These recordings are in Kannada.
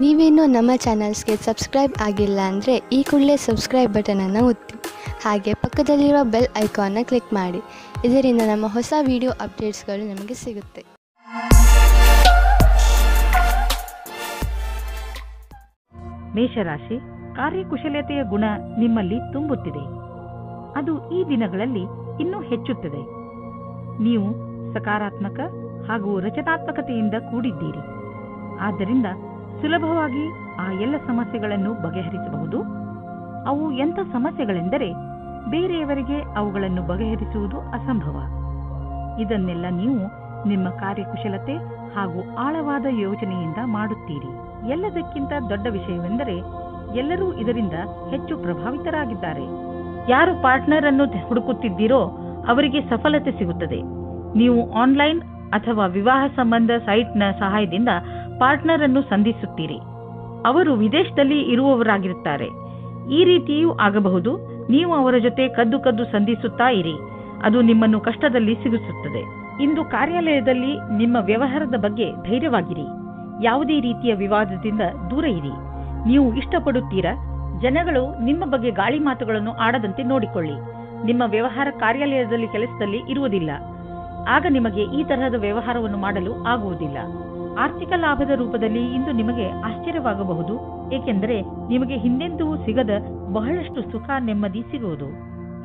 ನೀವೇನೂ ನಮ್ಮ ಚಾನಲ್ಸ್ಗೆ ಸಬ್ಸ್ಕ್ರೈಬ್ ಆಗಿಲ್ಲ ಅಂದರೆ ಈ ಕೂಡಲೇ ಸಬ್ಸ್ಕ್ರೈಬ್ ಬಟನನ್ನು ಒತ್ತಿ ಹಾಗೆ ಪಕ್ಕದಲ್ಲಿರುವ ಬೆಲ್ ಐಕಾನ್ನ ಕ್ಲಿಕ್ ಮಾಡಿ. ಇದರಿಂದ ನಮ್ಮ ಹೊಸ ವಿಡಿಯೋ ಅಪ್ಡೇಟ್ಸ್ಗಳು ನಿಮಗೆ ಸಿಗುತ್ತೆ. ಮೇಷರಾಶಿ, ಕಾರ್ಯಕುಶಲತೆಯ ಗುಣ ನಿಮ್ಮಲ್ಲಿ ತುಂಬುತ್ತಿದೆ. ಅದು ಈ ದಿನಗಳಲ್ಲಿ ಇನ್ನೂ ಹೆಚ್ಚುತ್ತದೆ. ನೀವು ಸಕಾರಾತ್ಮಕ ಹಾಗೂ ರಚನಾತ್ಮಕತೆಯಿಂದ ಕೂಡಿದ್ದೀರಿ. ಆದ್ದರಿಂದ ಸುಲಭವಾಗಿ ಆ ಎಲ್ಲ ಸಮಸ್ಯೆಗಳನ್ನು ಬಗೆಹರಿಸಬಹುದು. ಅವು ಎಂಥ ಸಮಸ್ಯೆಗಳೆಂದರೆ ಬೇರೆಯವರಿಗೆ ಅವುಗಳನ್ನು ಬಗೆಹರಿಸುವುದು ಅಸಂಭವ. ಇದನ್ನೆಲ್ಲ ನೀವು ನಿಮ್ಮ ಕಾರ್ಯಕುಶಲತೆ ಹಾಗೂ ಆಳವಾದ ಯೋಚನೆಯಿಂದ ಮಾಡುತ್ತೀರಿ. ಎಲ್ಲದಕ್ಕಿಂತ ದೊಡ್ಡ ವಿಷಯವೆಂದರೆ ಎಲ್ಲರೂ ಇದರಿಂದ ಹೆಚ್ಚು ಪ್ರಭಾವಿತರಾಗಿದ್ದಾರೆ. ಯಾರು ಪಾರ್ಟ್ನರ್ ಅನ್ನು ಹುಡುಕುತ್ತಿದ್ದೀರೋ ಅವರಿಗೆ ಸಫಲತೆ ಸಿಗುತ್ತದೆ. ನೀವು ಆನ್ಲೈನ್ ಅಥವಾ ವಿವಾಹ ಸಂಬಂಧ ಸೈಟ್ನ ಸಹಾಯದಿಂದ ಪಾರ್ಟ್ನರ್ ಅನ್ನು ಸಂಧಿಸುತ್ತೀರಿ. ಅವರು ವಿದೇಶದಲ್ಲಿ ಇರುವವರಾಗಿರುತ್ತಾರೆ. ಈ ರೀತಿಯೂ ಆಗಬಹುದು. ನೀವು ಅವರ ಜೊತೆ ಕದ್ದು ಸಂಧಿಸುತ್ತಾ ಇರಿ. ಅದು ನಿಮ್ಮನ್ನು ಕಷ್ಟದಲ್ಲಿ ಸಿಗಿಸುತ್ತದೆ. ಇಂದು ಕಾರ್ಯಾಲಯದಲ್ಲಿ ನಿಮ್ಮ ವ್ಯವಹಾರದ ಬಗ್ಗೆ ಧೈರ್ಯವಾಗಿರಿ. ಯಾವುದೇ ರೀತಿಯ ವಿವಾದದಿಂದ ದೂರ ಇರಿ. ನೀವು ಇಷ್ಟಪಡುತ್ತೀರಾ? ಜನಗಳು ನಿಮ್ಮ ಬಗ್ಗೆ ಗಾಳಿ ಮಾತುಗಳನ್ನು ಆಡದಂತೆ ನೋಡಿಕೊಳ್ಳಿ. ನಿಮ್ಮ ವ್ಯವಹಾರ ಕಾರ್ಯಾಲಯದಲ್ಲಿ ಕೆಲಸದಲ್ಲಿ ಇರುವುದಿಲ್ಲ. ಆಗ ನಿಮಗೆ ಈ ತರಹದ ವ್ಯವಹಾರವನ್ನು ಮಾಡಲು ಆಗುವುದಿಲ್ಲ. ಆರ್ಥಿಕ ಲಾಭದ ರೂಪದಲ್ಲಿ ಇಂದು ನಿಮಗೆ ಆಶ್ಚರ್ಯವಾಗಬಹುದು. ಏಕೆಂದರೆ ನಿಮಗೆ ಹಿಂದೆಂದೂ ಸಿಗದ ಬಹಳಷ್ಟು ಸುಖ ನೆಮ್ಮದಿ ಸಿಗುವುದು.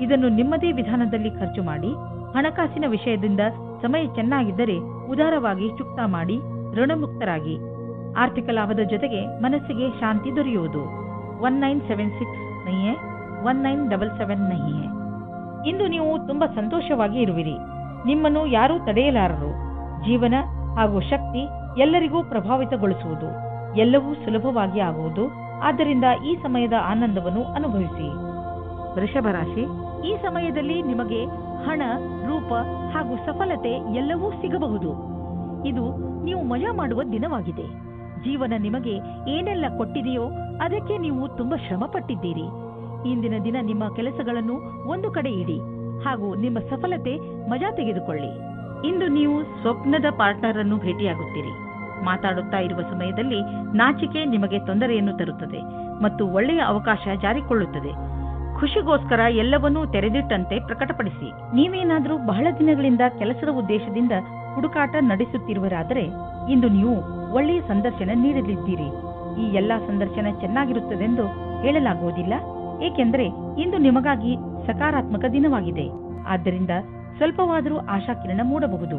ಇದನ್ನು ನಿಮ್ಮದೇ ವಿಧಾನದಲ್ಲಿ ಖರ್ಚು ಮಾಡಿ. ಹಣಕಾಸಿನ ವಿಷಯದಿಂದ ಸಮಯ ಚೆನ್ನಾಗಿದ್ದರೆ ಉದಾರವಾಗಿ ಚುಕ್ತಾ ಮಾಡಿ ಋಣಮುಕ್ತರಾಗಿ. ಆರ್ಥಿಕ ಲಾಭದ ಜೊತೆಗೆ ಮನಸ್ಸಿಗೆ ಶಾಂತಿ ದೊರೆಯುವುದು. 1976 ನಹಿಯೇ 1977 ನಹಿಯೇ. ಇಂದು ನೀವು ತುಂಬಾ ಸಂತೋಷವಾಗಿ ಇರುವಿರಿ. ನಿಮ್ಮನ್ನು ಯಾರೂ ತಡೆಯಲಾರರು. ಜೀವನ ಹಾಗೂ ಶಕ್ತಿ ಎಲ್ಲರಿಗೂ ಪ್ರಭಾವಿತಗೊಳಿಸುವುದು. ಎಲ್ಲವೂ ಸುಲಭವಾಗಿ ಆಗುವುದು. ಆದ್ದರಿಂದ ಈ ಸಮಯದ ಆನಂದವನ್ನು ಅನುಭವಿಸಿ. ವೃಷಭ ರಾಶಿ, ಈ ಸಮಯದಲ್ಲಿ ನಿಮಗೆ ಹಣ, ರೂಪ ಹಾಗೂ ಸಫಲತೆ ಎಲ್ಲವೂ ಸಿಗಬಹುದು. ಇದು ನೀವು ಮಜಾ ಮಾಡುವ ದಿನವಾಗಿದೆ. ಜೀವನ ನಿಮಗೆ ಏನೆಲ್ಲ ಕೊಟ್ಟಿದೆಯೋ ಅದಕ್ಕೆ ನೀವು ತುಂಬಾ ಶ್ರಮ ಪಟ್ಟಿದ್ದೀರಿ. ಇಂದಿನ ದಿನ ನಿಮ್ಮ ಕೆಲಸಗಳನ್ನು ಒಂದು ಕಡೆ ಇಡಿ ಹಾಗೂ ನಿಮ್ಮ ಸಫಲತೆ ಮಜಾ ತೆಗೆದುಕೊಳ್ಳಿ. ಇಂದು ನೀವು ಸ್ವಪ್ನದ ಪಾರ್ಟ್ನರ್ ಅನ್ನು ಭೇಟಿಯಾಗುತ್ತೀರಿ. ಮಾತಾಡುತ್ತಾ ಇರುವ ಸಮಯದಲ್ಲಿ ನಾಚಿಕೆ ನಿಮಗೆ ತೊಂದರೆಯನ್ನು ತರುತ್ತದೆ ಮತ್ತು ಒಳ್ಳೆಯ ಅವಕಾಶ ಜಾರಿಕೊಳ್ಳುತ್ತದೆ. ಖುಷಿಗೋಸ್ಕರ ಎಲ್ಲವನ್ನೂ ತೆರೆದಿಟ್ಟಂತೆ ಪ್ರಕಟಪಡಿಸಿ. ನೀವೇನಾದರೂ ಬಹಳ ದಿನಗಳಿಂದ ಕೆಲಸದ ಉದ್ದೇಶದಿಂದ ಹುಡುಕಾಟ ನಡೆಸುತ್ತಿರುವರಾದರೆ ಇಂದು ನೀವು ಒಳ್ಳೆಯ ಸಂದರ್ಶನ ನೀಡಲಿದ್ದೀರಿ. ಈ ಎಲ್ಲಾ ಸಂದರ್ಶನ ಚೆನ್ನಾಗಿರುತ್ತದೆಂದು ಹೇಳಲಾಗುವುದಿಲ್ಲ. ಏಕೆಂದರೆ ಇಂದು ನಿಮಗಾಗಿ ಸಕಾರಾತ್ಮಕ ದಿನವಾಗಿದೆ. ಆದ್ದರಿಂದ ಸ್ವಲ್ಪವಾದರೂ ಆಶಾಕಿರಣ ಮೂಡಬಹುದು.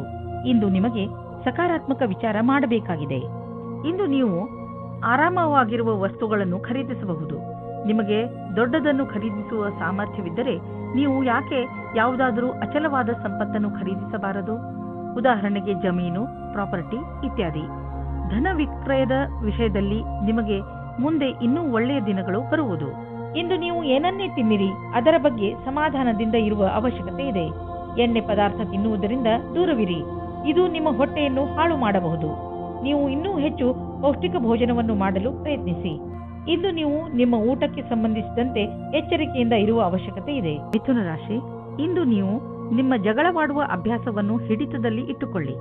ಇಂದು ನಿಮಗೆ ಸಕಾರಾತ್ಮಕ ವಿಚಾರ ಮಾಡಬೇಕಾಗಿದೆ. ಇಂದು ನೀವು ಆರಾಮವಾಗಿರುವ ವಸ್ತುಗಳನ್ನು ಖರೀದಿಸಬಹುದು. ನಿಮಗೆ ದೊಡ್ಡದನ್ನು ಖರೀದಿಸುವ ಸಾಮರ್ಥ್ಯವಿದ್ದರೆ ನೀವು ಯಾಕೆ ಯಾವುದಾದರೂ ಅಚಲವಾದ ಸಂಪತ್ತನ್ನು ಖರೀದಿಸಬಾರದು? ಉದಾಹರಣೆಗೆ ಜಮೀನು, ಪ್ರಾಪರ್ಟಿ ಇತ್ಯಾದಿ. ಧನ ವಿಕ್ರಯದ ವಿಷಯದಲ್ಲಿ ನಿಮಗೆ ಮುಂದೆ ಇನ್ನೂ ಒಳ್ಳೆಯ ದಿನಗಳು ಬರುವುದು. ಇಂದು ನೀವು ಏನನ್ನೇ ತಿನ್ನಿರಿ, ಅದರ ಬಗ್ಗೆ ಸಮಾಧಾನದಿಂದ ಇರುವ ಅವಶ್ಯಕತೆ ಇದೆ. ಎಣ್ಣೆ ಪದಾರ್ಥ ತಿನ್ನುವುದರಿಂದ ದೂರವಿರಿ. ಇದು ನಿಮ್ಮ ಹೊಟ್ಟೆಯನ್ನು ಹಾಳು ಮಾಡಬಹುದು. ನೀವು ಇನ್ನೂ ಹೆಚ್ಚು ಪೌಷ್ಟಿಕ ಭೋಜನವನ್ನು ಮಾಡಲು ಪ್ರಯತ್ನಿಸಿ. ಇಂದು ನೀವು ನಿಮ್ಮ ಊಟಕ್ಕೆ ಸಂಬಂಧಿಸಿದಂತೆ ಎಚ್ಚರಿಕೆಯಿಂದ ಇರುವ ಅವಶ್ಯಕತೆ ಇದೆ. ಮಿಥುನ ರಾಶಿ, ಇಂದು ನೀವು ನಿಮ್ಮ ಜಗಳವಾಡುವ ಅಭ್ಯಾಸವನ್ನು ಹಿಡಿತದಲ್ಲಿ ಇಟ್ಟುಕೊಳ್ಳಿ.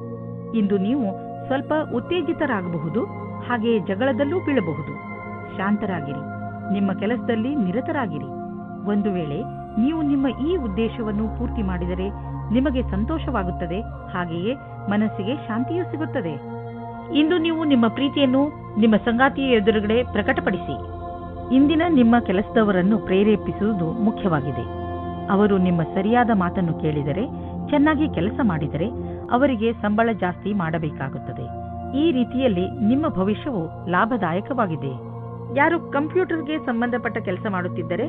ಇಂದು ನೀವು ಸ್ವಲ್ಪ ಉತ್ತೇಜಿತರಾಗಬಹುದು, ಹಾಗೆಯೇ ಜಗಳದಲ್ಲೂ ಬೀಳಬಹುದು. ಶಾಂತರಾಗಿರಿ. ನಿಮ್ಮ ಕೆಲಸದಲ್ಲಿ ನಿರತರಾಗಿರಿ. ಒಂದು ವೇಳೆ ನೀವು ನಿಮ್ಮ ಈ ಉದ್ದೇಶವನ್ನು ಪೂರ್ತಿ ಮಾಡಿದರೆ ನಿಮಗೆ ಸಂತೋಷವಾಗುತ್ತದೆ. ಹಾಗೆಯೇ ಮನಸ್ಸಿಗೆ ಶಾಂತಿಯೂ ಸಿಗುತ್ತದೆ. ಇಂದು ನೀವು ನಿಮ್ಮ ಪ್ರೀತಿಯನ್ನು ನಿಮ್ಮ ಸಂಗಾತಿಯ ಎದುರುಗಡೆ ಪ್ರಕಟಪಡಿಸಿ. ಇಂದಿನ ನಿಮ್ಮ ಕೆಲಸದವರನ್ನು ಪ್ರೇರೇಪಿಸುವುದು ಮುಖ್ಯವಾಗಿದೆ. ಅವರು ನಿಮ್ಮ ಸರಿಯಾದ ಮಾತನ್ನು ಕೇಳಿದರೆ, ಚೆನ್ನಾಗಿ ಕೆಲಸ ಮಾಡಿದರೆ ಅವರಿಗೆ ಸಂಬಳ ಜಾಸ್ತಿ ಮಾಡಬೇಕಾಗುತ್ತದೆ. ಈ ರೀತಿಯಲ್ಲಿ ನಿಮ್ಮ ಭವಿಷ್ಯವು ಲಾಭದಾಯಕವಾಗಿದೆ. ಯಾರು ಕಂಪ್ಯೂಟರ್ಗೆ ಸಂಬಂಧಪಟ್ಟ ಕೆಲಸ ಮಾಡುತ್ತಿದ್ದರೆ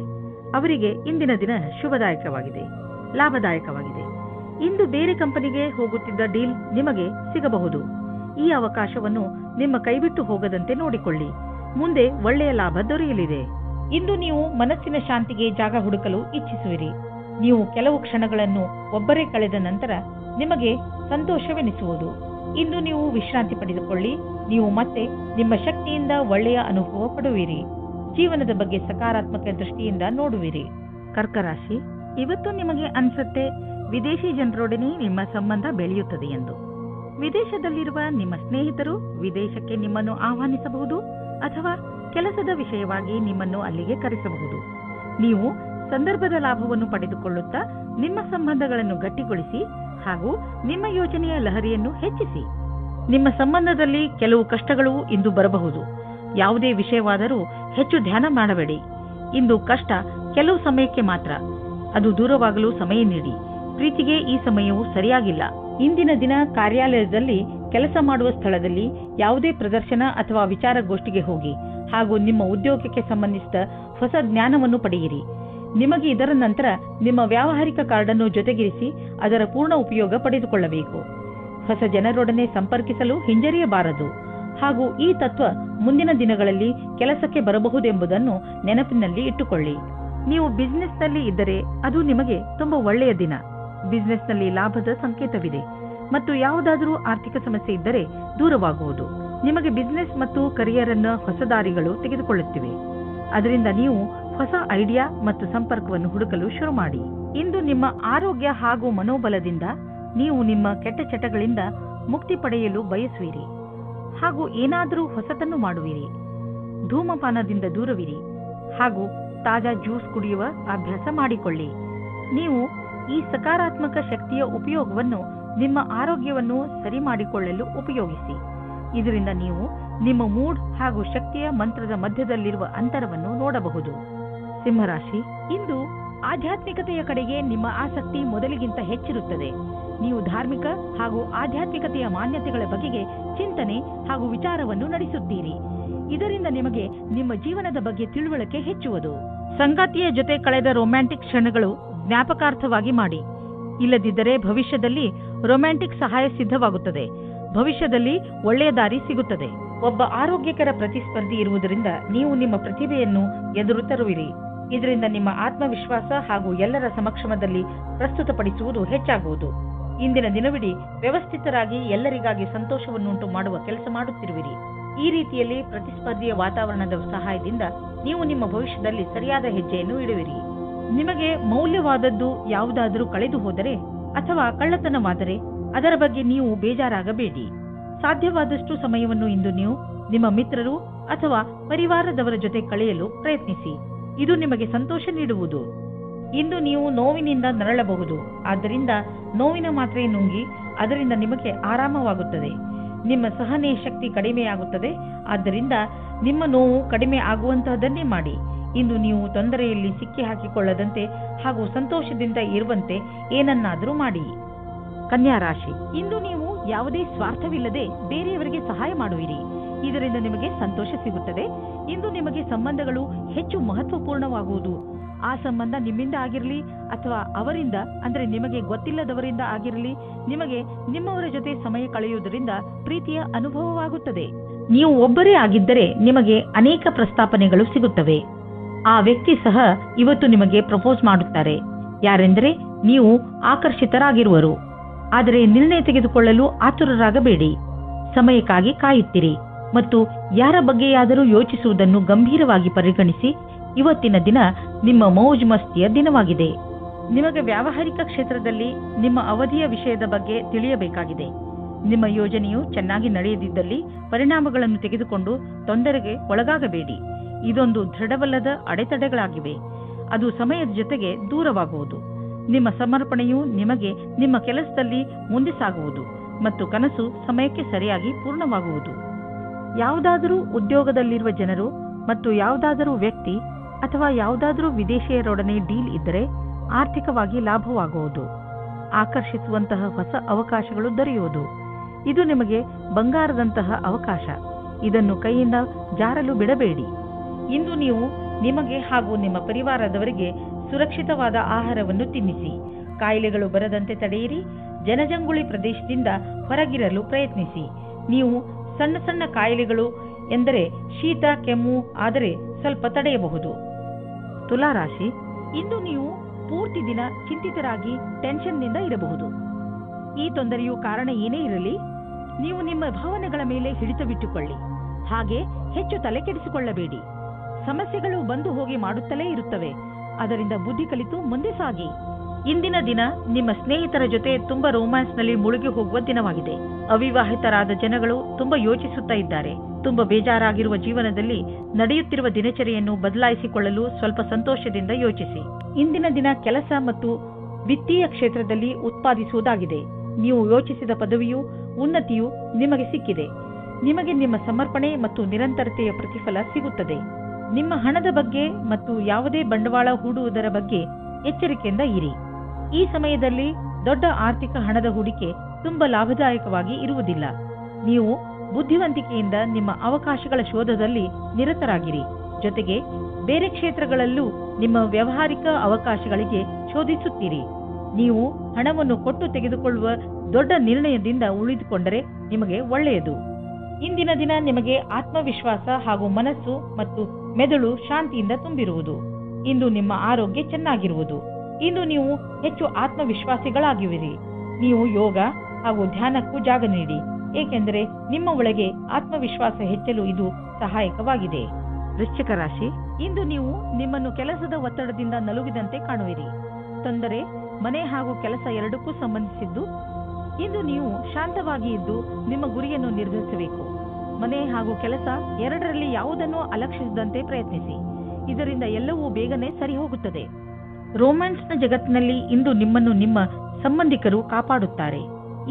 ಅವರಿಗೆ ಇಂದಿನ ದಿನ ಶುಭದಾಯಕವಾಗಿದೆ, ಲಾಭದಾಯಕವಾಗಿದೆ. ಇಂದು ಬೇರೆ ಕಂಪನಿಗೆ ಹೋಗುತ್ತಿದ್ದ ಡೀಲ್ ನಿಮಗೆ ಸಿಗಬಹುದು. ಈ ಅವಕಾಶವನ್ನು ನಿಮ್ಮ ಕೈಬಿಟ್ಟು ಹೋಗದಂತೆ ನೋಡಿಕೊಳ್ಳಿ. ಮುಂದೆ ಒಳ್ಳೆಯ ಲಾಭ ದೊರೆಯಲಿದೆ. ಇಂದು ನೀವು ಮನಸ್ಸಿನ ಶಾಂತಿಗೆ ಜಾಗ ಹುಡುಕಲು ಇಚ್ಛಿಸುವಿರಿ. ನೀವು ಕೆಲವು ಕ್ಷಣಗಳನ್ನು ಒಬ್ಬರೇ ಕಳೆದ ನಂತರ ನಿಮಗೆ ಸಂತೋಷವೆನಿಸುವುದು. ಇಂದು ನೀವು ವಿಶ್ರಾಂತಿ ಪಡೆದುಕೊಳ್ಳಿ. ನೀವು ಮತ್ತೆ ನಿಮ್ಮ ಶಕ್ತಿಯಿಂದ ಒಳ್ಳೆಯ ಅನುಭವ ಪಡುವಿರಿ. ಜೀವನದ ಬಗ್ಗೆ ಸಕಾರಾತ್ಮಕ ದೃಷ್ಟಿಯಿಂದ ನೋಡುವಿರಿ. ಕರ್ಕ ರಾಶಿ, ಇವತ್ತು ನಿಮಗೆ ಅನ್ಸುತ್ತೆ ವಿದೇಶಿ ಜನರೊಡನೆ ನಿಮ್ಮ ಸಂಬಂಧ ಬೆಳೆಯುತ್ತದೆ ಎಂದು. ವಿದೇಶದಲ್ಲಿರುವ ನಿಮ್ಮ ಸ್ನೇಹಿತರು ವಿದೇಶಕ್ಕೆ ನಿಮ್ಮನ್ನು ಆಹ್ವಾನಿಸಬಹುದು ಅಥವಾ ಕೆಲಸದ ವಿಷಯವಾಗಿ ನಿಮ್ಮನ್ನು ಅಲ್ಲಿಗೆ ಕರೆಸಬಹುದು. ನೀವು ಸಂದರ್ಭದ ಲಾಭವನ್ನು ಪಡೆದುಕೊಳ್ಳುತ್ತಾ ನಿಮ್ಮ ಸಂಬಂಧಗಳನ್ನು ಗಟ್ಟಿಗೊಳಿಸಿ ಹಾಗೂ ನಿಮ್ಮ ಯೋಜನೆಯ ಲಹರಿಯನ್ನು ಹೆಚ್ಚಿಸಿ. ನಿಮ್ಮ ಸಂಬಂಧದಲ್ಲಿ ಕೆಲವು ಕಷ್ಟಗಳು ಇಂದು ಬರಬಹುದು. ಯಾವುದೇ ವಿಷಯವಾದರೂ ಹೆಚ್ಚು ಧ್ಯಾನ ಮಾಡಬೇಡಿ. ಇಂದು ಕಷ್ಟ ಕೆಲವು ಸಮಯಕ್ಕೆ ಮಾತ್ರ, ಅದು ದೂರವಾಗಲು ಸಮಯ ನೀಡಿ. ಪ್ರೀತಿಗೆ ಈ ಸಮಯವು ಸರಿಯಾಗಿಲ್ಲ. ಇಂದಿನ ದಿನ ಕಾರ್ಯಾಲಯದಲ್ಲಿ ಕೆಲಸ ಮಾಡುವ ಸ್ಥಳದಲ್ಲಿ ಯಾವುದೇ ಪ್ರದರ್ಶನ ಅಥವಾ ವಿಚಾರಗೋಷ್ಠಿಗೆ ಹೋಗಿ ಹಾಗೂ ನಿಮ್ಮ ಉದ್ಯೋಗಕ್ಕೆ ಸಂಬಂಧಿಸಿದ ಹೊಸ ಜ್ಞಾನವನ್ನು ಪಡೆಯಿರಿ. ನಿಮಗೆ ಇದರ ನಂತರ ನಿಮ್ಮ ವ್ಯಾವಹಾರಿಕ ಕಾರ್ಡನ್ನು ಜೊತೆಗಿರಿಸಿ ಅದರ ಪೂರ್ಣ ಉಪಯೋಗ ಪಡೆದುಕೊಳ್ಳಬೇಕು. ಹೊಸ ಜನರೊಡನೆ ಸಂಪರ್ಕಿಸಲು ಹಿಂಜರಿಯಬಾರದು ಹಾಗೂ ಈ ತತ್ವ ಮುಂದಿನ ದಿನಗಳಲ್ಲಿ ಕೆಲಸಕ್ಕೆ ಬರಬಹುದೆಂಬುದನ್ನು ನೆನಪಿನಲ್ಲಿ ಇಟ್ಟುಕೊಳ್ಳಿ. ನೀವು ಬಿಸಿನೆಸ್ನಲ್ಲಿ ಇದ್ದರೆ ಅದು ನಿಮಗೆ ತುಂಬಾ ಒಳ್ಳೆಯ ದಿನ. ಬಿಸಿನೆಸ್ನಲ್ಲಿ ಲಾಭದ ಸಂಕೇತವಿದೆ ಮತ್ತು ಯಾವುದಾದರೂ ಆರ್ಥಿಕ ಸಮಸ್ಯೆ ಇದ್ದರೆ ದೂರವಾಗುವುದು. ನಿಮಗೆ ಬಿಸಿನೆಸ್ ಮತ್ತು ಕರಿಯರ್ ಅನ್ನು ಹೊಸ ದಾರಿಗಳು ತೆಗೆದುಕೊಳ್ಳುತ್ತಿವೆ. ಅದರಿಂದ ನೀವು ಹೊಸ ಐಡಿಯಾ ಮತ್ತು ಸಂಪರ್ಕವನ್ನು ಹುಡುಕಲು ಶುರು ಮಾಡಿ. ಇಂದು ನಿಮ್ಮ ಆರೋಗ್ಯ ಹಾಗೂ ಮನೋಬಲದಿಂದ ನೀವು ನಿಮ್ಮ ಕೆಟ್ಟ ಚಟಗಳಿಂದ ಮುಕ್ತಿ ಪಡೆಯಲು ಬಯಸುವಿರಿ ಹಾಗೂ ಏನಾದರೂ ಹೊಸತನ್ನು ಮಾಡುವಿರಿ. ಧೂಮಪಾನದಿಂದ ದೂರವಿರಿ ಹಾಗೂ ತಾಜಾ ಜ್ಯೂಸ್ ಕುಡಿಯುವ ಅಭ್ಯಾಸ ಮಾಡಿಕೊಳ್ಳಿ. ನೀವು ಈ ಸಕಾರಾತ್ಮಕ ಶಕ್ತಿಯ ಉಪಯೋಗವನ್ನು ನಿಮ್ಮ ಆರೋಗ್ಯವನ್ನು ಸರಿ ಮಾಡಿಕೊಳ್ಳಲು ಉಪಯೋಗಿಸಿ. ಇದರಿಂದ ನೀವು ನಿಮ್ಮ ಮೂಡ್ ಹಾಗೂ ಶಕ್ತಿಯ ಮಂತ್ರದ ಮಧ್ಯದಲ್ಲಿರುವ ಅಂತರವನ್ನು ನೋಡಬಹುದು. ಸಿಂಹರಾಶಿ, ಇಂದು ಆಧ್ಯಾತ್ಮಿಕತೆಯ ಕಡೆಗೆ ನಿಮ್ಮ ಆಸಕ್ತಿ ಮೊದಲಿಗಿಂತ ಹೆಚ್ಚಿರುತ್ತದೆ. ನೀವು ಧಾರ್ಮಿಕ ಹಾಗೂ ಆಧ್ಯಾತ್ಮಿಕತೆಯ ಮಾನ್ಯತೆಗಳ ಬಗೆಗೆ ಚಿಂತನೆ ಹಾಗೂ ವಿಚಾರವನ್ನು ನಡೆಸುತ್ತೀರಿ. ಇದರಿಂದ ನಿಮಗೆ ನಿಮ್ಮ ಜೀವನದ ಬಗ್ಗೆ ತಿಳುವಳಿಕೆ ಹೆಚ್ಚುವುದು. ಸಂಗಾತಿಯ ಜೊತೆ ಕಳೆದ ರೊಮ್ಯಾಂಟಿಕ್ ಕ್ಷಣಗಳು ಜ್ಞಾಪಕಾರ್ಥವಾಗಿ ಮಾಡಿ. ಇಲ್ಲದಿದ್ದರೆ ಭವಿಷ್ಯದಲ್ಲಿ ರೊಮ್ಯಾಂಟಿಕ್ ಸಹಾಯ ಸಿದ್ಧವಾಗುತ್ತದೆ. ಭವಿಷ್ಯದಲ್ಲಿ ಒಳ್ಳೆಯ ದಾರಿ ಸಿಗುತ್ತದೆ. ಒಬ್ಬ ಆರೋಗ್ಯಕರ ಪ್ರತಿಸ್ಪರ್ಧಿ ಇರುವುದರಿಂದ ನೀವು ನಿಮ್ಮ ಪ್ರತಿಭೆಯನ್ನು ಎದುರು ತರುವಿರಿ. ಇದರಿಂದ ನಿಮ್ಮ ಆತ್ಮವಿಶ್ವಾಸ ಹಾಗೂ ಎಲ್ಲರ ಸಮಕ್ಷಮದಲ್ಲಿ ಪ್ರಸ್ತುತಪಡಿಸುವುದು ಹೆಚ್ಚಾಗುವುದು. ಇಂದಿನ ದಿನವಿಡೀ ವ್ಯವಸ್ಥಿತರಾಗಿ ಎಲ್ಲರಿಗಾಗಿ ಸಂತೋಷವನ್ನುಂಟು ಮಾಡುವ ಕೆಲಸ ಮಾಡುತ್ತಿರುವಿರಿ. ಈ ರೀತಿಯಲ್ಲಿ ಪ್ರತಿಸ್ಪರ್ಧಿಯ ವಾತಾವರಣದ ಸಹಾಯದಿಂದ ನೀವು ನಿಮ್ಮ ಭವಿಷ್ಯದಲ್ಲಿ ಸರಿಯಾದ ಹೆಜ್ಜೆಯನ್ನು ಇಡುವಿರಿ. ನಿಮಗೆ ಮೌಲ್ಯವಾದದ್ದು ಯಾವುದಾದರೂ ಕಳೆದು ಹೋದರೆ ಅಥವಾ ಕಳ್ಳತನವಾದರೆ ಅದರ ಬಗ್ಗೆ ನೀವು ಬೇಜಾರಾಗಬೇಡಿ. ಸಾಧ್ಯವಾದಷ್ಟು ಸಮಯವನ್ನು ಇಂದು ನೀವು ನಿಮ್ಮ ಮಿತ್ರರು ಅಥವಾ ಪರಿವಾರದವರ ಜೊತೆ ಕಳೆಯಲು ಪ್ರಯತ್ನಿಸಿ. ಇದು ನಿಮಗೆ ಸಂತೋಷ ನೀಡುವುದು. ಇಂದು ನೀವು ನೋವಿನಿಂದ ನರಳಬಹುದು. ಆದ್ದರಿಂದ ನೋವಿನ ಮಾತ್ರೆ ನುಂಗಿ ಅದರಿಂದ ನಿಮಗೆ ಆರಾಮವಾಗುತ್ತದೆ. ನಿಮ್ಮ ಸಹನೆ ಶಕ್ತಿ ಕಡಿಮೆಯಾಗುತ್ತದೆ. ಆದ್ದರಿಂದ ನಿಮ್ಮ ನೋವು ಕಡಿಮೆ ಆಗುವಂತಹದನ್ನೇ ಮಾಡಿ. ಇಂದು ನೀವು ತೊಂದರೆಯಲ್ಲಿ ಸಿಕ್ಕಿ ಹಾಕಿಕೊಳ್ಳದಂತೆ ಹಾಗೂ ಸಂತೋಷದಿಂದ ಇರುವಂತೆ ಏನನ್ನಾದರೂ ಮಾಡಿ. ಕನ್ಯಾ ರಾಶಿ, ಇಂದು ನೀವು ಯಾವುದೇ ಸ್ವಾರ್ಥವಿಲ್ಲದೆ ಬೇರೆಯವರಿಗೆ ಸಹಾಯ ಮಾಡುವಿರಿ. ಇದರಿಂದ ನಿಮಗೆ ಸಂತೋಷ ಸಿಗುತ್ತದೆ. ಇಂದು ನಿಮಗೆ ಸಂಬಂಧಗಳು ಹೆಚ್ಚು ಮಹತ್ವಪೂರ್ಣವಾಗುವುದು. ಆ ಸಂಬಂಧ ನಿಮ್ಮಿಂದ ಆಗಿರಲಿ ಅಥವಾ ಅವರಿಂದ ಅಂದರೆ ನಿಮಗೆ ಗೊತ್ತಿಲ್ಲದವರಿಂದ ಆಗಿರಲಿ, ನಿಮಗೆ ನಿಮ್ಮವರ ಜೊತೆ ಸಮಯ ಕಳೆಯುವುದರಿಂದ ಪ್ರೀತಿಯ ಅನುಭವವಾಗುತ್ತದೆ. ನೀವು ಒಬ್ಬರೇ ಆಗಿದ್ದರೆ ನಿಮಗೆ ಅನೇಕ ಪ್ರಸ್ತಾಪನೆಗಳು ಸಿಗುತ್ತವೆ. ಆ ವ್ಯಕ್ತಿ ಸಹ ಇವತ್ತು ನಿಮಗೆ ಪ್ರಪೋಸ್ ಮಾಡುತ್ತಾರೆ. ಯಾರೆಂದರೆ ನೀವು ಆಕರ್ಷಿತರಾಗಿರುವರು. ಆದರೆ ನಿರ್ಣಯ ತೆಗೆದುಕೊಳ್ಳಲು ಆತುರರಾಗಬೇಡಿ. ಸಮಯಕ್ಕಾಗಿ ಕಾಯುತ್ತಿರಿ ಮತ್ತು ಯಾರ ಬಗ್ಗೆಯಾದರೂ ಯೋಚಿಸುವುದನ್ನು ಗಂಭೀರವಾಗಿ ಪರಿಗಣಿಸಿ. ಇವತ್ತಿನ ದಿನ ನಿಮ್ಮ ಮೌಜ್ ಮಸ್ತಿಯ ದಿನವಾಗಿದೆ. ನಿಮಗೆ ವ್ಯಾವಹಾರಿಕ ಕ್ಷೇತ್ರದಲ್ಲಿ ನಿಮ್ಮ ಅವಧಿಯ ವಿಷಯದ ಬಗ್ಗೆ ತಿಳಿಯಬೇಕಾಗಿದೆ. ನಿಮ್ಮ ಯೋಜನೆಯು ಚೆನ್ನಾಗಿ ನಡೆಯದಿದ್ದಲ್ಲಿ ಪರಿಣಾಮಗಳನ್ನು ತೆಗೆದುಕೊಂಡು ತೊಂದರೆಗೆ ಒಳಗಾಗಬೇಡಿ. ಇದೊಂದು ದೃಢವಲ್ಲದ ಅಡೆತಡೆಗಳಾಗಿವೆ. ಅದು ಸಮಯದ ಜೊತೆಗೆ ದೂರವಾಗುವುದು. ನಿಮ್ಮ ಸಮರ್ಪಣೆಯು ನಿಮಗೆ ನಿಮ್ಮ ಕೆಲಸದಲ್ಲಿ ಮುಂದೆ ಸಾಗುವುದು ಮತ್ತು ಕನಸು ಸಮಯಕ್ಕೆ ಸರಿಯಾಗಿ ಪೂರ್ಣವಾಗುವುದು. ಯಾವುದಾದರೂ ಉದ್ಯೋಗದಲ್ಲಿರುವ ಜನರು ಮತ್ತು ಯಾವುದಾದರೂ ವ್ಯಕ್ತಿ ಅಥವಾ ಯಾವುದಾದರೂ ವಿದೇಶಿಯರೊಡನೆ ಡೀಲ್ ಇದ್ದರೆ ಆರ್ಥಿಕವಾಗಿ ಲಾಭವಾಗುವುದು. ಆಕರ್ಷಿಸುವಂತಹ ಹೊಸ ಅವಕಾಶಗಳು ದೊರೆಯುವುದು. ಇದು ನಿಮಗೆ ಬಂಗಾರದಂತಹ ಅವಕಾಶ. ಇದನ್ನು ಕೈಯಿಂದ ಜಾರಲು ಬಿಡಬೇಡಿ. ಇಂದು ನೀವು ನಿಮಗೆ ಹಾಗೂ ನಿಮ್ಮ ಪರಿವಾರದವರಿಗೆ ಸುರಕ್ಷಿತವಾದ ಆಹಾರವನ್ನು ತಿನ್ನಿಸಿ. ಕಾಯಿಲೆಗಳು ಬರದಂತೆ ತಡೆಯಿರಿ. ಜನಜಂಗುಳಿ ಪ್ರದೇಶದಿಂದ ಹೊರಗಿರಲು ಪ್ರಯತ್ನಿಸಿ. ನೀವು ಸಣ್ಣ ಸಣ್ಣ ಕಾಯಿಲೆಗಳು ಎಂದರೆ ಶೀತ ಕೆಮ್ಮು ಆದರೆ ಸ್ವಲ್ಪ ತಡೆಯಬಹುದು. ತುಲಾರಾಶಿ, ಇಂದು ನೀವು ಪೂರ್ತಿ ದಿನ ಚಿಂತಿತರಾಗಿ ಟೆನ್ಷನ್ನಿಂದ ಇರಬಹುದು. ಈ ತೊಂದರೆಯು ಕಾರಣ ಏನೇ ಇರಲಿ, ನೀವು ನಿಮ್ಮ ಭಾವನೆಗಳ ಮೇಲೆ ಹಿಡಿತವಿಟ್ಟುಕೊಳ್ಳಿ. ಹಾಗೆ ಹೆಚ್ಚು ತಲೆ ಕೆಡಿಸಿಕೊಳ್ಳಬೇಡಿ. ಸಮಸ್ಯೆಗಳು ಬಂದು ಹೋಗಿ ಮಾಡುತ್ತಲೇ ಇರುತ್ತವೆ. ಅದರಿಂದ ಬುದ್ಧಿ ಕಲಿತು ಮುಂದೆ ಸಾಗಿ. ಇಂದಿನ ದಿನ ನಿಮ್ಮ ಸ್ನೇಹಿತರ ಜೊತೆ ತುಂಬಾ ರೋಮ್ಯಾನ್ಸ್ನಲ್ಲಿ ಮುಳುಗಿ ಹೋಗುವ ದಿನವಾಗಿದೆ. ಅವಿವಾಹಿತರಾದ ಜನಗಳು ತುಂಬಾ ಯೋಚಿಸುತ್ತಾ ಇದ್ದಾರೆ. ತುಂಬಾ ಬೇಜಾರಾಗಿರುವ ಜೀವನದಲ್ಲಿ ನಡೆಯುತ್ತಿರುವ ದಿನಚರಿಯನ್ನು ಬದಲಾಯಿಸಿಕೊಳ್ಳಲು ಸ್ವಲ್ಪ ಸಂತೋಷದಿಂದ ಯೋಚಿಸಿ. ಇಂದಿನ ದಿನ ಕೆಲಸ ಮತ್ತು ವಿತ್ತೀಯ ಕ್ಷೇತ್ರದಲ್ಲಿ ಉತ್ಪಾದಿಸುವುದಾಗಿದೆ. ನೀವು ಯೋಚಿಸಿದ ಪದವಿಯು ಉನ್ನತಿಯು ನಿಮಗೆ ಸಿಕ್ಕಿದೆ. ನಿಮಗೆ ನಿಮ್ಮ ಸಮರ್ಪಣೆ ಮತ್ತು ನಿರಂತರತೆಯ ಪ್ರತಿಫಲ ಸಿಗುತ್ತದೆ. ನಿಮ್ಮ ಹಣದ ಬಗ್ಗೆ ಮತ್ತು ಯಾವುದೇ ಬಂಡವಾಳ ಹೂಡುವುದರ ಬಗ್ಗೆ ಎಚ್ಚರಿಕೆಯಿಂದ ಇರಿ. ಈ ಸಮಯದಲ್ಲಿ ದೊಡ್ಡ ಆರ್ಥಿಕ ಹಣದ ಹೂಡಿಕೆ ತುಂಬಾ ಲಾಭದಾಯಕವಾಗಿ ಇರುವುದಿಲ್ಲ. ನೀವು ಬುದ್ಧಿವಂತಿಕೆಯಿಂದ ನಿಮ್ಮ ಅವಕಾಶಗಳ ಶೋಧದಲ್ಲಿ ನಿರತರಾಗಿರಿ. ಜೊತೆಗೆ ಬೇರೆ ಕ್ಷೇತ್ರಗಳಲ್ಲೂ ನಿಮ್ಮ ವ್ಯಾವಹಾರಿಕ ಅವಕಾಶಗಳಿಗೆ ಶೋಧಿಸುತ್ತೀರಿ. ನೀವು ಹಣವನ್ನು ಕೊಟ್ಟು ತೆಗೆದುಕೊಳ್ಳುವ ದೊಡ್ಡ ನಿರ್ಣಯದಿಂದ ಉಳಿದುಕೊಂಡರೆ ನಿಮಗೆ ಒಳ್ಳೆಯದು. ಇಂದಿನ ದಿನ ನಿಮಗೆ ಆತ್ಮವಿಶ್ವಾಸ ಹಾಗೂ ಮನಸ್ಸು ಮತ್ತು ಮೆದುಳು ಶಾಂತಿಯಿಂದ ತುಂಬಿರುವುದು. ಇಂದು ನಿಮ್ಮ ಆರೋಗ್ಯ ಚೆನ್ನಾಗಿರುವುದು. ಇಂದು ನೀವು ಹೆಚ್ಚು ಆತ್ಮವಿಶ್ವಾಸಿಗಳಾಗಿರುವಿರಿ. ನೀವು ಯೋಗ ಹಾಗೂ ಧ್ಯಾನಕ್ಕೂ ಜಾಗ ನೀಡಿ, ಏಕೆಂದರೆ ನಿಮ್ಮ ಒಳಗೆ ಆತ್ಮವಿಶ್ವಾಸ ಹೆಚ್ಚಲು ಇದು ಸಹಾಯಕವಾಗಿದೆ. ವೃಶ್ಚಿಕ ರಾಶಿ, ಇಂದು ನೀವು ನಿಮ್ಮನ್ನು ಕೆಲಸದ ಒತ್ತಡದಿಂದ ನಲುಗಿದಂತೆ ಕಾಣುವಿರಿ. ತೊಂದರೆ ಮನೆ ಹಾಗೂ ಕೆಲಸ ಎರಡಕ್ಕೂ ಸಂಬಂಧಿಸಿದ್ದು. ಇಂದು ನೀವು ಶಾಂತವಾಗಿ ಇದ್ದು ನಿಮ್ಮ ಗುರಿಯನ್ನು ನಿರ್ಧರಿಸಬೇಕು. ಮನೆ ಹಾಗೂ ಕೆಲಸ ಎರಡರಲ್ಲಿ ಯಾವುದನ್ನೂ ಅಲಕ್ಷಿಸದಂತೆ ಪ್ರಯತ್ನಿಸಿ. ಇದರಿಂದ ಎಲ್ಲವೂ ಬೇಗನೆ ಸರಿ ಹೋಗುತ್ತದೆ. ರೋಮ್ಯಾನ್ಸ್ನ ಜಗತ್ತಿನಲ್ಲಿ ಇಂದು ನಿಮ್ಮನ್ನು ನಿಮ್ಮ ಸಂಬಂಧಿಕರು ಕಾಪಾಡುತ್ತಾರೆ.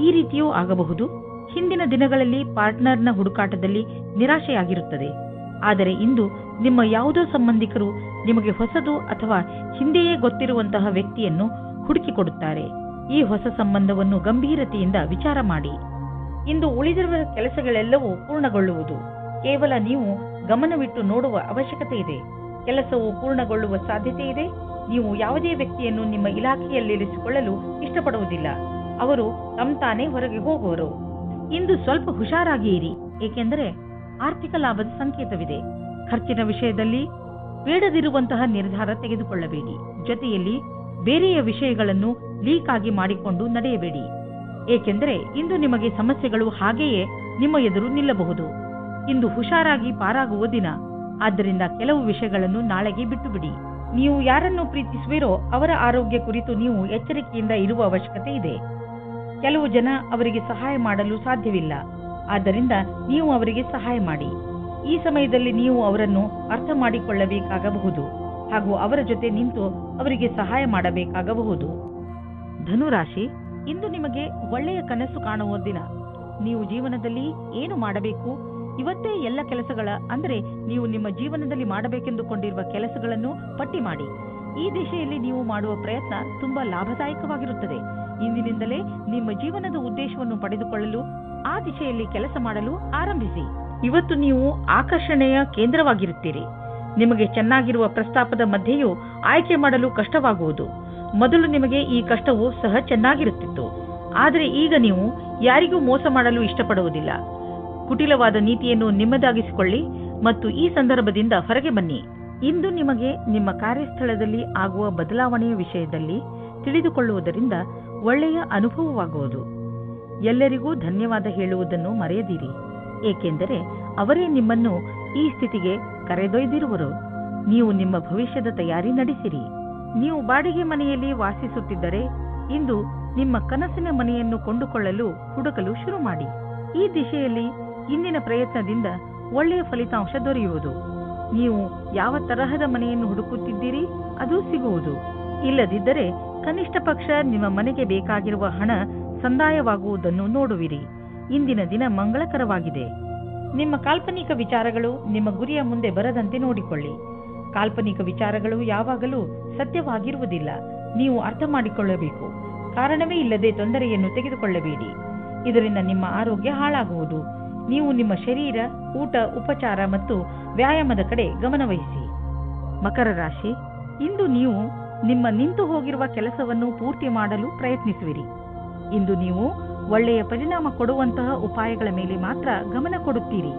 ಈ ರೀತಿಯೂ ಆಗಬಹುದು. ಹಿಂದಿನ ದಿನಗಳಲ್ಲಿ ಪಾರ್ಟ್ನರ್ನ ಹುಡುಕಾಟದಲ್ಲಿ ನಿರಾಶೆಯಾಗಿರುತ್ತದೆ. ಆದರೆ ಇಂದು ನಿಮ್ಮ ಯಾವುದೋ ಸಂಬಂಧಿಕರು ನಿಮಗೆ ಹೊಸದು ಅಥವಾ ಹಿಂದೆಯೇ ಗೊತ್ತಿರುವಂತಹ ವ್ಯಕ್ತಿಯನ್ನು ಹುಡುಕಿಕೊಡುತ್ತಾರೆ. ಈ ಹೊಸ ಸಂಬಂಧವನ್ನು ಗಂಭೀರತೆಯಿಂದ ವಿಚಾರ ಮಾಡಿ. ಇಂದು ಉಳಿದಿರುವ ಕೆಲಸಗಳೆಲ್ಲವೂ ಪೂರ್ಣಗೊಳ್ಳುವುದು. ಕೇವಲ ನೀವು ಗಮನವಿಟ್ಟು ನೋಡುವ ಅವಶ್ಯಕತೆ ಇದೆ. ಕೆಲಸವು ಪೂರ್ಣಗೊಳ್ಳುವ ಸಾಧ್ಯತೆ ಇದೆ. ನೀವು ಯಾವುದೇ ವ್ಯಕ್ತಿಯನ್ನು ನಿಮ್ಮ ಇಲಾಖೆಯಲ್ಲಿರಿಸಿಕೊಳ್ಳಲು ಇಷ್ಟಪಡುವುದಿಲ್ಲ. ಅವರು ತಾನೇ ಹೊರಗೆ ಹೋಗುವರು. ಇಂದು ಸ್ವಲ್ಪ ಹುಷಾರಾಗಿ ಇರಿ, ಏಕೆಂದರೆ ಆರ್ಥಿಕ ಲಾಭದ ಸಂಕೇತವಿದೆ. ಖರ್ಚಿನ ವಿಷಯದಲ್ಲಿ ಬೇಡದಿರುವಂತಹ ನಿರ್ಧಾರ ತೆಗೆದುಕೊಳ್ಳಬೇಡಿ. ಜೊತೆಯಲ್ಲಿ ಬೇರೆಯ ವಿಷಯಗಳನ್ನು ಲೀಕ್ ಆಗಿ ಮಾಡಿಕೊಂಡು ನಡೆಯಬೇಡಿ, ಏಕೆಂದರೆ ಇಂದು ನಿಮಗೆ ಸಮಸ್ಯೆಗಳು ಹಾಗೆಯೇ ನಿಮ್ಮ ಎದುರು ನಿಲ್ಲಬಹುದು. ಇಂದು ಹುಷಾರಾಗಿ ಪಾರಾಗುವ ದಿನ. ಆದ್ದರಿಂದ ಕೆಲವು ವಿಷಯಗಳನ್ನು ನಾಳೆಗೆ ಬಿಟ್ಟು ಬಿಡಿ. ನೀವು ಯಾರನ್ನು ಪ್ರೀತಿಸುವಿರೋ ಅವರ ಆರೋಗ್ಯ ಕುರಿತು ನೀವು ಎಚ್ಚರಿಕೆಯಿಂದ ಇರುವ ಅವಶ್ಯಕತೆ ಇದೆ. ಕೆಲವು ಜನ ಅವರಿಗೆ ಸಹಾಯ ಮಾಡಲು ಸಾಧ್ಯವಿಲ್ಲ, ಆದ್ದರಿಂದ ನೀವು ಅವರಿಗೆ ಸಹಾಯ ಮಾಡಿ. ಈ ಸಮಯದಲ್ಲಿ ನೀವು ಅವರನ್ನು ಅರ್ಥ ಮಾಡಿಕೊಳ್ಳಬೇಕಾಗಬಹುದು ಹಾಗೂ ಅವರ ಜೊತೆ ನಿಂತು ಅವರಿಗೆ ಸಹಾಯ ಮಾಡಬೇಕಾಗಬಹುದು. ಧನುರಾಶಿ, ಇಂದು ನಿಮಗೆ ಒಳ್ಳೆಯ ಕನಸು ಕಾಣುವ ದಿನ. ನೀವು ಜೀವನದಲ್ಲಿ ಏನು ಮಾಡಬೇಕು, ಇವತ್ತೇ ಎಲ್ಲ ಕೆಲಸಗಳ ಅಂದರೆ ನೀವು ನಿಮ್ಮ ಜೀವನದಲ್ಲಿ ಮಾಡಬೇಕೆಂದುಕೊಂಡಿರುವ ಕೆಲಸಗಳನ್ನು ಪಟ್ಟಿ ಮಾಡಿ. ಈ ದಿಶೆಯಲ್ಲಿ ನೀವು ಮಾಡುವ ಪ್ರಯತ್ನ ತುಂಬಾ ಲಾಭದಾಯಕವಾಗಿರುತ್ತದೆ. ಇಂದಿನಿಂದಲೇ ನಿಮ್ಮ ಜೀವನದ ಉದ್ದೇಶವನ್ನು ಪಡೆದುಕೊಳ್ಳಲು ಆ ದಿಶೆಯಲ್ಲಿ ಕೆಲಸ ಮಾಡಲು ಆರಂಭಿಸಿ. ಇವತ್ತು ನೀವು ಆಕರ್ಷಣೆಯ ಕೇಂದ್ರವಾಗಿರುತ್ತೀರಿ. ನಿಮಗೆ ಚೆನ್ನಾಗಿರುವ ಪ್ರಸ್ತಾಪದ ಮಧ್ಯೆಯೂ ಆಯ್ಕೆ ಮಾಡಲು ಕಷ್ಟವಾಗುವುದು. ಮೊದಲು ನಿಮಗೆ ಈ ಕಷ್ಟವು ಸಹ ಚೆನ್ನಾಗಿರುತ್ತಿತ್ತು, ಆದರೆ ಈಗ ನೀವು ಯಾರಿಗೂ ಮೋಸ ಮಾಡಲು ಇಷ್ಟಪಡುವುದಿಲ್ಲ. ಕುಟಿಲವಾದ ನೀತಿಯನ್ನು ನಿಮ್ಮದಾಗಿಸಿಕೊಳ್ಳಿ ಮತ್ತು ಈ ಸಂದರ್ಭದಿಂದ ಹೊರಗೆ ಬನ್ನಿ. ಇಂದು ನಿಮಗೆ ನಿಮ್ಮ ಕಾರ್ಯಸ್ಥಳದಲ್ಲಿ ಆಗುವ ಬದಲಾವಣೆಯ ವಿಷಯದಲ್ಲಿ ತಿಳಿದುಕೊಳ್ಳುವುದರಿಂದ ಒಳ್ಳೆಯ ಅನುಭವವಾಗುವುದು. ಎಲ್ಲರಿಗೂ ಧನ್ಯವಾದ ಹೇಳುವುದನ್ನು ಮರೆಯದಿರಿ, ಏಕೆಂದರೆ ಅವರೇ ನಿಮ್ಮನ್ನು ಈ ಸ್ಥಿತಿಗೆ ಕರೆದೊಯ್ದಿರುವರು. ನೀವು ನಿಮ್ಮ ಭವಿಷ್ಯದ ತಯಾರಿ ನಡೆಸಿರಿ. ನೀವು ಬಾಡಿಗೆ ಮನೆಯಲ್ಲಿ ವಾಸಿಸುತ್ತಿದ್ದರೆ ಇಂದು ನಿಮ್ಮ ಕನಸಿನ ಮನೆಯನ್ನು ಕೊಂಡುಕೊಳ್ಳಲು ಹುಡುಕಲು ಶುರು ಮಾಡಿ. ಈ ದಿಶೆಯಲ್ಲಿ ಇಂದಿನ ಪ್ರಯತ್ನದಿಂದ ಒಳ್ಳೆಯ ಫಲಿತಾಂಶ ದೊರೆಯುವುದು. ನೀವು ಯಾವ ತರಹದ ಮನೆಯನ್ನು ಹುಡುಕುತ್ತಿದ್ದೀರಿ ಅದು ಸಿಗುವುದು. ಇಲ್ಲದಿದ್ದರೆ ಕನಿಷ್ಠ ಪಕ್ಷ ನಿಮ್ಮ ಮನೆಗೆ ಬೇಕಾಗಿರುವ ಹಣ ಸಂದಾಯವಾಗುವುದನ್ನು ನೋಡುವಿರಿ. ಇಂದಿನ ದಿನ ಮಂಗಳಕರವಾಗಿದೆ. ನಿಮ್ಮ ಕಾಲ್ಪನಿಕ ವಿಚಾರಗಳು ನಿಮ್ಮ ಗುರಿಯ ಮುಂದೆ ಬರದಂತೆ ನೋಡಿಕೊಳ್ಳಿ. ಕಾಲ್ಪನಿಕ ವಿಚಾರಗಳು ಯಾವಾಗಲೂ ಸತ್ಯವಾಗಿರುವುದಿಲ್ಲ. ನೀವು ಅರ್ಥ ಮಾಡಿಕೊಳ್ಳಬೇಕು. ಕಾರಣವೇ ಇಲ್ಲದೆ ತೊಂದರೆಯನ್ನು ತೆಗೆದುಕೊಳ್ಳಬೇಡಿ. ಇದರಿಂದ ನಿಮ್ಮ ಆರೋಗ್ಯ ಹಾಳಾಗುವುದು. ನೀವು ನಿಮ್ಮ ಶರೀರ, ಊಟ, ಉಪಚಾರ ಮತ್ತು ವ್ಯಾಯಾಮದ ಕಡೆ ಗಮನವಹಿಸಿ. ಮಕರ ರಾಶಿ, ಇಂದು ನೀವು ನಿಮ್ಮ ನಿಂತು ಹೋಗಿರುವ ಕೆಲಸವನ್ನು ಪೂರ್ತಿ ಮಾಡಲು ಪ್ರಯತ್ನಿಸುವಿರಿ. ಇಂದು ನೀವು ಒಳ್ಳೆಯ ಪರಿಣಾಮ ಕೊಡುವಂತಹ ಉಪಾಯಗಳ ಮೇಲೆ ಮಾತ್ರ ಗಮನ ಕೊಡುತ್ತೀರಿ.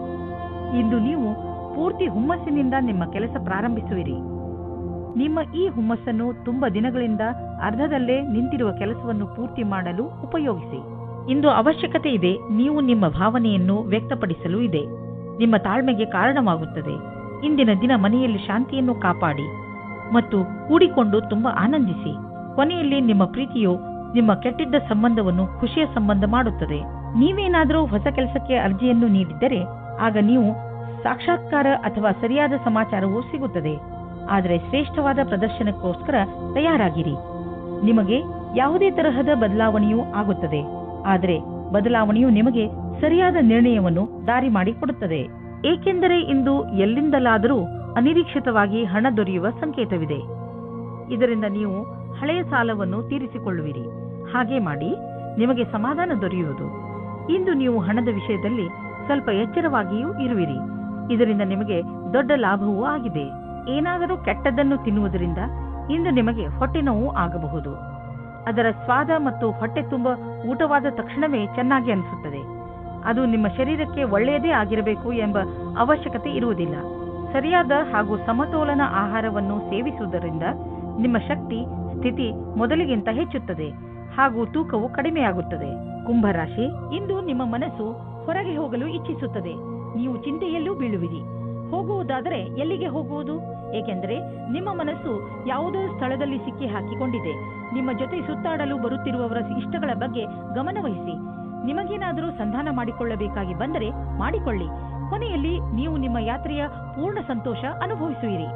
ಇಂದು ನೀವು ಪೂರ್ತಿ ಹುಮ್ಮಸ್ಸಿನಿಂದ ನಿಮ್ಮ ಕೆಲಸ ಪ್ರಾರಂಭಿಸುವಿರಿ. ನಿಮ್ಮ ಈ ಹುಮ್ಮಸ್ಸನ್ನು ತುಂಬಾ ದಿನಗಳಿಂದ ಅರ್ಧದಲ್ಲೇ ನಿಂತಿರುವ ಕೆಲಸವನ್ನು ಪೂರ್ತಿ ಮಾಡಲು ಉಪಯೋಗಿಸಿ. ಇಂದು ಅವಶ್ಯಕತೆ ಇದೆ. ನೀವು ನಿಮ್ಮ ಭಾವನೆಯನ್ನು ವ್ಯಕ್ತಪಡಿಸಲು ಇದೆ. ನಿಮ್ಮ ತಾಳ್ಮೆಗೆ ಕಾರಣವಾಗುತ್ತದೆ. ಇಂದಿನ ದಿನ ಮನೆಯಲ್ಲಿ ಶಾಂತಿಯನ್ನು ಕಾಪಾಡಿ ಮತ್ತು ಕೂಡಿಕೊಂಡು ತುಂಬಾ ಆನಂದಿಸಿ. ಕೊನೆಯಲ್ಲಿ ನಿಮ್ಮ ಪ್ರೀತಿಯು ನಿಮ್ಮ ಕೆಟ್ಟಿದ್ದ ಸಂಬಂಧವನ್ನು ಖುಷಿಯ ಸಂಬಂಧ ಮಾಡುತ್ತದೆ. ನೀವೇನಾದರೂ ಹೊಸ ಕೆಲಸಕ್ಕೆ ಅರ್ಜಿಯನ್ನು ನೀಡಿದ್ದರೆ ಆಗ ನೀವು ಸಾಕ್ಷಾತ್ಕಾರ ಅಥವಾ ಸರಿಯಾದ ಸಮಾಚಾರವೂ ಸಿಗುತ್ತದೆ. ಆದರೆ ಶ್ರೇಷ್ಠವಾದ ಪ್ರದರ್ಶನಕ್ಕೋಸ್ಕರ ತಯಾರಾಗಿರಿ. ನಿಮಗೆ ಯಾವುದೇ ತರಹದ ಬದಲಾವಣೆಯೂ ಆಗುತ್ತದೆ, ಆದರೆ ಬದಲಾವಣೆಯು ನಿಮಗೆ ಸರಿಯಾದ ನಿರ್ಣಯವನ್ನು ದಾರಿ ಮಾಡಿಕೊಡುತ್ತದೆ. ಏಕೆಂದರೆ ಇಂದು ಎಲ್ಲಿಂದಲಾದರೂ ಅನಿರೀಕ್ಷಿತವಾಗಿ ಹಣ ದೊರೆಯುವ ಸಂಕೇತವಿದೆ. ಇದರಿಂದ ನೀವು ಹಳೆಯ ಸಾಲವನ್ನು ತೀರಿಸಿಕೊಳ್ಳುವಿರಿ. ಹಾಗೆ ಮಾಡಿ ನಿಮಗೆ ಸಮಾಧಾನ ದೊರೆಯುವುದು. ಇಂದು ನೀವು ಹಣದ ವಿಷಯದಲ್ಲಿ ಸ್ವಲ್ಪ ಎಚ್ಚರವಾಗಿಯೂ ಇರುವಿರಿ. ಇದರಿಂದ ನಿಮಗೆ ದೊಡ್ಡ ಲಾಭವೂ ಆಗಿದೆ. ಏನಾದರೂ ಕೆಟ್ಟದ್ದನ್ನು ತಿನ್ನುವುದರಿಂದ ಇಂದು ನಿಮಗೆ ಹೊಟ್ಟೆ ನೋವು ಆಗಬಹುದು. ಅದರ ಸ್ವಾದ ಮತ್ತು ಹೊಟ್ಟೆ ತುಂಬ ಊಟವಾದ ತಕ್ಷಣವೇ ಚೆನ್ನಾಗಿ ಅನಿಸುತ್ತದೆ. ಅದು ನಿಮ್ಮ ಶರೀರಕ್ಕೆ ಒಳ್ಳೆಯದೇ ಆಗಿರಬೇಕು ಎಂಬ ಅವಶ್ಯಕತೆ ಇರುವುದಿಲ್ಲ. ಸರಿಯಾದ ಹಾಗೂ ಸಮತೋಲನ ಆಹಾರವನ್ನು ಸೇವಿಸುವುದರಿಂದ ನಿಮ್ಮ ಶಕ್ತಿ ಸ್ಥಿತಿ ಮೊದಲಿಗಿಂತ ಹೆಚ್ಚುತ್ತದೆ ಹಾಗೂ ತೂಕವು ಕಡಿಮೆಯಾಗುತ್ತದೆ. ಕುಂಭರಾಶಿ, ಇಂದು ನಿಮ್ಮ ಮನಸ್ಸು ಹೊರಗೆ ಹೋಗಲು ಇಚ್ಛಿಸುತ್ತದೆ. ನೀವು ಚಿಂತೆಯಲ್ಲೂ ಬೀಳುವಿರಿ. ಹೋಗುವುದಾದರೆ ಎಲ್ಲಿಗೆ ಹೋಗುವುದು? ಏಕೆಂದರೆ ನಿಮ್ಮ ಮನಸ್ಸು ಯಾವುದೋ ಸ್ಥಳದಲ್ಲಿ ಸಿಕ್ಕಿ ಹಾಕಿಕೊಂಡಿದೆ. ನಿಮ್ಮ ಜೊತೆ ಸುತ್ತಾಡಲು ಬರುತ್ತಿರುವವರ ಇಷ್ಟಗಳ ಬಗ್ಗೆ ಗಮನವಹಿಸಿ. ನಿಮಗೇನಾದರೂ ಸಂಧಾನ ಮಾಡಿಕೊಳ್ಳಬೇಕಾಗಿ ಬಂದರೆ ಮಾಡಿಕೊಳ್ಳಿ. ಕೊನೆಯಲ್ಲಿ ನೀವು ನಿಮ್ಮ ಯಾತ್ರೆಯ ಪೂರ್ಣ ಸಂತೋಷ ಅನುಭವಿಸುವಿರಿ.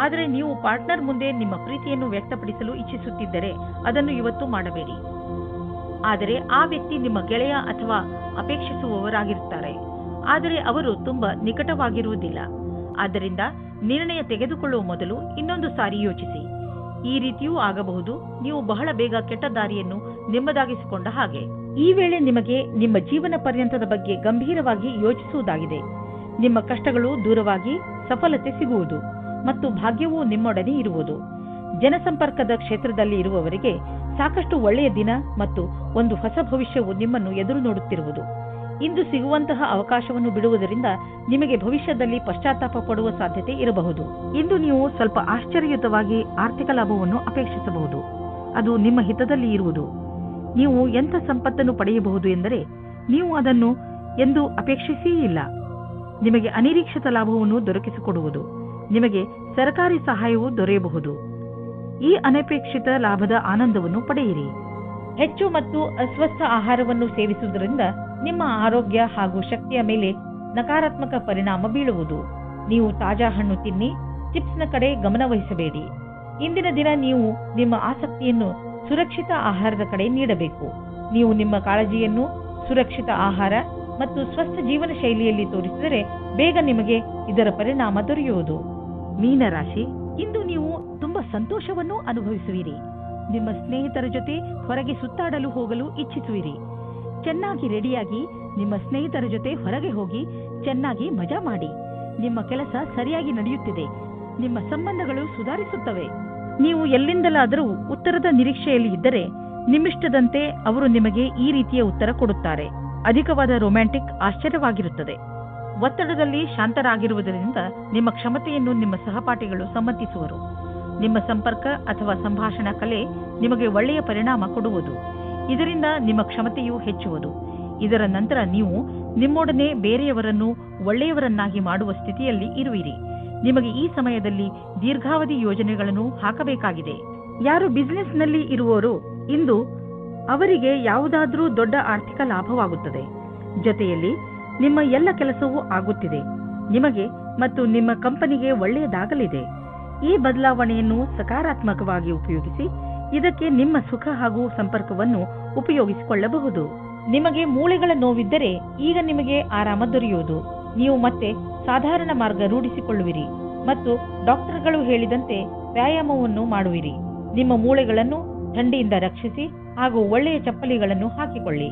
ಆದರೆ ನೀವು ಪಾರ್ಟ್ನರ್ ಮುಂದೆ ನಿಮ್ಮ ಪ್ರೀತಿಯನ್ನು ವ್ಯಕ್ತಪಡಿಸಲು ಇಚ್ಛಿಸುತ್ತಿದ್ದರೆ ಅದನ್ನು ಇವತ್ತು ಮಾಡಬೇಡಿ. ಆದರೆ ಆ ವ್ಯಕ್ತಿ ನಿಮ್ಮ ಗೆಳೆಯ ಅಥವಾ ಅಪೇಕ್ಷಿಸುವವರಾಗಿರುತ್ತಾರೆ. ಆದರೆ ಅವರು ತುಂಬಾ ನಿಕಟವಾಗಿರುವುದಿಲ್ಲ. ಆದ್ದರಿಂದ ನಿರ್ಣಯ ತೆಗೆದುಕೊಳ್ಳುವ ಮೊದಲು ಇನ್ನೊಂದು ಸಾರಿ ಯೋಚಿಸಿ. ಈ ರೀತಿಯೂ ಆಗಬಹುದು. ನೀವು ಬಹಳ ಬೇಗ ಕೆಟ್ಟ ದಾರಿಯನ್ನು ನಿಮ್ಮದಾಗಿಸಿಕೊಂಡ ಹಾಗೆ. ಈ ವೇಳೆ ನಿಮಗೆ ನಿಮ್ಮ ಜೀವನ ಪರ್ಯಂತದ ಬಗ್ಗೆ ಗಂಭೀರವಾಗಿ ಯೋಚಿಸುವುದಾಗಿದೆ. ನಿಮ್ಮ ಕಷ್ಟಗಳು ದೂರವಾಗಿ ಸಫಲತೆ ಸಿಗುವುದು ಮತ್ತು ಭಾಗ್ಯವೂ ನಿಮ್ಮೊಡನೆ ಇರುವುದು. ಜನಸಂಪರ್ಕದ ಕ್ಷೇತ್ರದಲ್ಲಿ ಇರುವವರಿಗೆ ಸಾಕಷ್ಟು ಒಳ್ಳೆಯ ದಿನ ಮತ್ತು ಒಂದು ಹೊಸ ಭವಿಷ್ಯವು ನಿಮ್ಮನ್ನು ಎದುರು ನೋಡುತ್ತಿರುವುದು. ಇಂದು ಸಿಗುವಂತಹ ಅವಕಾಶವನ್ನು ಬಿಡುವುದರಿಂದ ನಿಮಗೆ ಭವಿಷ್ಯದಲ್ಲಿ ಪಶ್ಚಾತ್ತಾಪ ಪಡುವ ಸಾಧ್ಯತೆ ಇರಬಹುದು. ಇಂದು ನೀವು ಸ್ವಲ್ಪ ಆಶ್ಚರ್ಯಯುತವಾಗಿ ಆರ್ಥಿಕ ಲಾಭವನ್ನು ಅಪೇಕ್ಷಿಸಬಹುದು. ಅದು ನಿಮ್ಮ ಹಿತದಲ್ಲಿ ಇರುವುದು. ನೀವು ಎಂಥ ಸಂಪತ್ತನ್ನು ಪಡೆಯಬಹುದು ಎಂದರೆ ನೀವು ಅದನ್ನು ಎಂದು ಅಪೇಕ್ಷಿಸೇ ಇಲ್ಲ. ನಿಮಗೆ ಅನಿರೀಕ್ಷಿತ ಲಾಭವನ್ನು ದೊರಕಿಸಿಕೊಡುವುದು. ನಿಮಗೆ ಸರ್ಕಾರಿ ಸಹಾಯವೂ ದೊರೆಯಬಹುದು. ಈ ಅನಪೇಕ್ಷಿತ ಲಾಭದ ಆನಂದವನ್ನು ಪಡೆಯಿರಿ. ಹೆಚ್ಚು ಮತ್ತು ಅಸ್ವಸ್ಥ ಆಹಾರವನ್ನು ಸೇವಿಸುವುದರಿಂದ ನಿಮ್ಮ ಆರೋಗ್ಯ ಹಾಗೂ ಶಕ್ತಿಯ ಮೇಲೆ ನಕಾರಾತ್ಮಕ ಪರಿಣಾಮ ಬೀಳುವುದು. ನೀವು ತಾಜಾ ಹಣ್ಣು ತಿನ್ನಿ, ಚಿಪ್ಸ್ನ ಕಡೆ ಗಮನವಹಿಸಬೇಡಿ. ಇಂದಿನ ದಿನ ನೀವು ನಿಮ್ಮ ಆಸಕ್ತಿಯನ್ನು ಸುರಕ್ಷಿತ ಆಹಾರದ ಕಡೆ ನೀಡಬೇಕು. ನೀವು ನಿಮ್ಮ ಕಾಳಜಿಯನ್ನು ಸುರಕ್ಷಿತ ಆಹಾರ ಮತ್ತು ಸ್ವಸ್ಥ ಜೀವನ ಶೈಲಿಯಲ್ಲಿ ತೋರಿಸಿದರೆ ಬೇಗ ನಿಮಗೆ ಇದರ ಪರಿಣಾಮ ದೊರೆಯುವುದು. ಮೀನರಾಶಿ, ಇಂದು ನೀವು ತುಂಬಾ ಸಂತೋಷವನ್ನು ಅನುಭವಿಸುವಿರಿ. ನಿಮ್ಮ ಸ್ನೇಹಿತರ ಜೊತೆ ಹೊರಗೆ ಸುತ್ತಾಡಲು ಹೋಗಲು ಇಚ್ಛಿಸುವಿರಿ. ಚೆನ್ನಾಗಿ ರೆಡಿಯಾಗಿ ನಿಮ್ಮ ಸ್ನೇಹಿತರ ಜೊತೆ ಹೊರಗೆ ಹೋಗಿ ಚೆನ್ನಾಗಿ ಮಜಾ ಮಾಡಿ. ನಿಮ್ಮ ಕೆಲಸ ಸರಿಯಾಗಿ ನಡೆಯುತ್ತಿದೆ. ನಿಮ್ಮ ಸಂಬಂಧಗಳು ಸುಧಾರಿಸುತ್ತವೆ. ನೀವು ಎಲ್ಲಿಂದಲಾದರೂ ಉತ್ತರದ ನಿರೀಕ್ಷೆಯಲ್ಲಿ ಇದ್ದರೆ ನಿಮ್ಮಿಷ್ಟದಂತೆ ಅವರು ನಿಮಗೆ ಈ ರೀತಿಯ ಉತ್ತರ ಕೊಡುತ್ತಾರೆ. ಅಧಿಕವಾದ ರೊಮ್ಯಾಂಟಿಕ್ ಆಶ್ಚರ್ಯವಾಗಿರುತ್ತದೆ. ಒತ್ತಡದಲ್ಲಿ ಶಾಂತರಾಗಿರುವುದರಿಂದ ನಿಮ್ಮ ಕ್ಷಮತೆಯನ್ನು ನಿಮ್ಮ ಸಹಪಾಠಿಗಳು ಸಮ್ಮತಿಸುವರು. ನಿಮ್ಮ ಸಂಪರ್ಕ ಅಥವಾ ಸಂಭಾಷಣಾ ಕಲೆ ನಿಮಗೆ ಒಳ್ಳೆಯ ಪರಿಣಾಮ ಕೊಡುವುದು. ಇದರಿಂದ ನಿಮ್ಮ ಕ್ಷಮತೆಯು ಹೆಚ್ಚುವುದು. ಇದರ ನಂತರ ನೀವು ನಿಮ್ಮೊಡನೆ ಬೇರೆಯವರನ್ನು ಒಳ್ಳೆಯವರನ್ನಾಗಿ ಮಾಡುವ ಸ್ಥಿತಿಯಲ್ಲಿ ಇರುವಿರಿ. ನಿಮಗೆ ಈ ಸಮಯದಲ್ಲಿ ದೀರ್ಘಾವಧಿ ಯೋಜನೆಗಳನ್ನು ಹಾಕಬೇಕಾಗಿದೆ. ಯಾರು ಬಿಸಿನೆಸ್ನಲ್ಲಿ ಇರುವವರು ಇಂದು ಅವರಿಗೆ ಯಾವುದಾದ್ರೂ ದೊಡ್ಡ ಆರ್ಥಿಕ ಲಾಭವಾಗುತ್ತದೆ. ಜೊತೆಯಲ್ಲಿ ನಿಮ್ಮ ಎಲ್ಲ ಕೆಲಸವೂ ಆಗುತ್ತಿದೆ. ನಿಮಗೆ ಮತ್ತು ನಿಮ್ಮ ಕಂಪನಿಗೆ ಒಳ್ಳೆಯದಾಗಲಿದೆ. ಈ ಬದಲಾವಣೆಯನ್ನು ಸಕಾರಾತ್ಮಕವಾಗಿ ಉಪಯೋಗಿಸಿ. ಇದಕ್ಕೆ ನಿಮ್ಮ ಸುಖ ಹಾಗೂ ಸಂಪರ್ಕವನ್ನು ಉಪಯೋಗಿಸಿಕೊಳ್ಳಬಹುದು. ನಿಮಗೆ ಮೂಳೆಗಳ ನೋವಿದ್ದರೆ ಈಗ ನಿಮಗೆ ಆರಾಮ ದೊರೆಯುವುದು. ನೀವು ಮತ್ತೆ ಸಾಧಾರಣ ಮಾರ್ಗ ರೂಢಿಸಿಕೊಳ್ಳುವಿರಿ ಮತ್ತು ಡಾಕ್ಟರ್ಗಳು ಹೇಳಿದಂತೆ ವ್ಯಾಯಾಮವನ್ನು ಮಾಡುವಿರಿ. ನಿಮ್ಮ ಮೂಳೆಗಳನ್ನು ಥಂಡಿಯಿಂದ ರಕ್ಷಿಸಿ ಹಾಗೂ ಒಳ್ಳೆಯ ಚಪ್ಪಲಿಗಳನ್ನು ಹಾಕಿಕೊಳ್ಳಿ.